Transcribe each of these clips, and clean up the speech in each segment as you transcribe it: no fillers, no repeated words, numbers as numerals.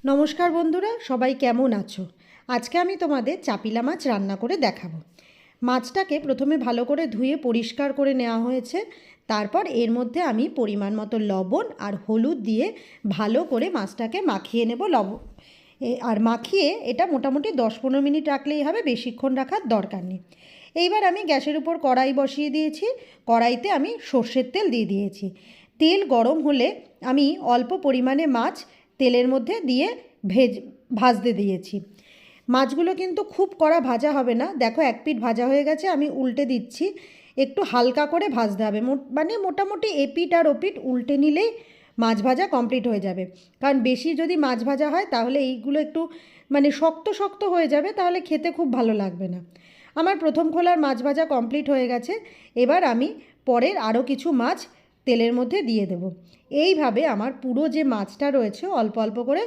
নমস্কার বন্ধুরা, সবাই কেমন আছো? আজকে আমি তোমাদের চাপিলা মাছ রান্না করে দেখাবো। মাছটাকে প্রথমে ভালো করে ধুয়ে পরিষ্কার করে নেওয়া হয়েছে। তারপর এর মধ্যে আমি পরিমাণ মতো লবণ আর হলুদ দিয়ে ভালো করে মাছটাকে মাখিয়ে নেব। আর মাখিয়ে এটা মোটামুটি 10-15 মিনিট রাখলেই হবে, বেশিক্ষণ রাখার দরকার নেই। এইবার আমি গ্যাসের উপর কড়াই বসিয়ে দিয়েছি। কড়াইতে আমি সর্ষের তেল দিয়ে দিয়েছি। তেল গরম হলে আমি অল্প পরিমাণে মাছ তেলের মধ্যে দিয়ে ভাজতে দিয়েছি। মাছগুলো কিন্তু খুব কড়া ভাজা হবে না। দেখো, এক পিঠ ভাজা হয়ে গেছে, আমি উল্টে দিচ্ছি। একটু হালকা করে ভাজতে হবে, মানে মোটামুটি এপিঠ আর ওপিঠ উল্টে নিলেই মাছ ভাজা কমপ্লিট হয়ে যাবে। কারণ বেশি যদি মাছ ভাজা হয় তাহলে এইগুলো একটু মানে শক্ত শক্ত হয়ে যাবে, তাহলে খেতে খুব ভালো লাগবে না। আমার প্রথম খোলার মাছ ভাজা কমপ্লিট হয়ে গেছে। এবার আমি পরের আরও কিছু মাছ তেলের মধ্যে দিয়ে দেব। এইভাবে আমার পুরো যে মাছটা রয়েছে অল্প অল্প করে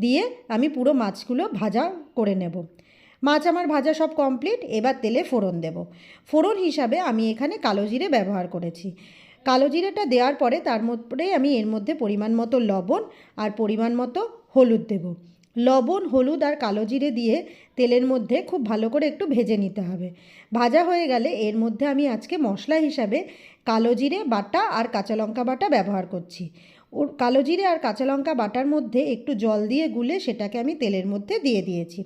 দিয়ে আমি পুরো মাছগুলো ভাজা করে নেব। মাছ আমার ভাজা সব কমপ্লিট। এবার তেলে ফোড়ন দেব। ফোড়ন হিসাবে আমি এখানে কালো জিরে ব্যবহার করেছি। কালো জিরেটা দেওয়ার পরে তার মধ্যে আমি এর মধ্যে পরিমাণ মতো লবণ আর পরিমাণ মতো হলুদ দেব। লবণ, হলুদ আর কালো জিরে দিয়ে তেলের মধ্যে খুব ভালো করে একটু ভেজে নিতে হবে। ভাজা হয়ে গেলে এর মধ্যে আমি আজকে মশলা হিসাবে কালো জিরে বাটা আর কাঁচা লঙ্কা বাটা ব্যবহার করছি। কালো জিরে আর কাঁচা লঙ্কা বাটার মধ্যে একটু জল দিয়ে গুলে সেটাকে আমি তেলের মধ্যে দিয়ে দিয়েছি।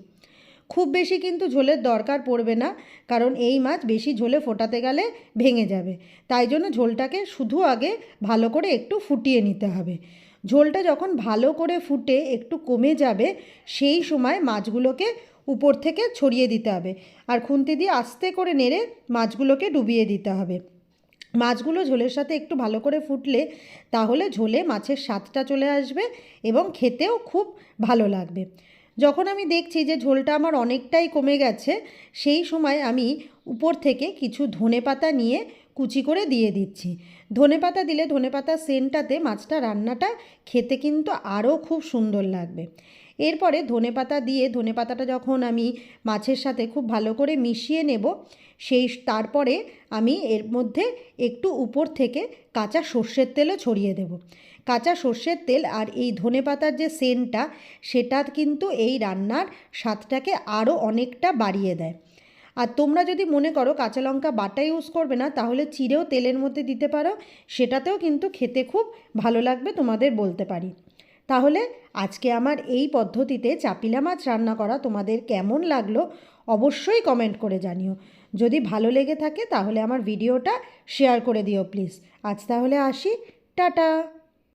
খুব বেশি কিন্তু ঝোলের দরকার পড়বে না, কারণ এই মাছ বেশি ঝোলে ফোটাতে গেলে ভেঙে যাবে। তাই জন্য ঝোলটাকে শুধু আগে ভালো করে একটু ফুটিয়ে নিতে হবে। ঝোলটা যখন ভালো করে ফুটে একটু কমে যাবে, সেই সময় মাছগুলোকে উপর থেকে ছড়িয়ে দিতে হবে আর খুন্তি দিয়ে আস্তে করে নেড়ে মাছগুলোকে ডুবিয়ে দিতে হবে। মাছগুলো ঝোলের সাথে একটু ভালো করে ফুটলে তাহলে ঝোলে মাছের স্বাদটা চলে আসবে এবং খেতেও খুব ভালো লাগবে। যখন আমি দেখছি যে ঝোলটা আমার অনেকটাই কমে গেছে, সেই সময় আমি উপর থেকে কিছু ধনেপাতা নিয়ে কুচি করে দিয়ে দিচ্ছি। ধনেপাতা দিলে ধনেপাতার সেন্টটাতে মাছটা রান্নাটা খেতে কিন্তু আরও খুব সুন্দর লাগবে। এরপরে ধনেপাতা দিয়ে ধনেপাতাটা যখন আমি মাছের সাথে খুব ভালো করে মিশিয়ে নেব, তারপরে আমি এর মধ্যে একটু উপর থেকে কাঁচা সর্ষের তেলও ছড়িয়ে দেব। কাঁচা সর্ষের তেল আর এই ধনেপাতার যে সেন্টটা, সেটা কিন্তু এই রান্নার স্বাদটাকে আরও অনেকটা বাড়িয়ে দেয়। আর তোমরা যদি মনে করো কাঁচা লঙ্কা বাটা ইউজ করবে না, তাহলে চিড়েও তেলের মধ্যে দিতে পারো, সেটাতেও কিন্তু খেতে খুব ভালো লাগবে তোমাদের বলতে পারি। তাহলে আজকে আমার এই পদ্ধতিতে চাপিলা মাছ রান্না করা তোমাদের কেমন লাগলো অবশ্যই কমেন্ট করে জানিও। যদি ভালো লেগে থাকে তাহলে আমার ভিডিওটা শেয়ার করে দিও প্লিজ। আজ তাহলে আসি, টাটা।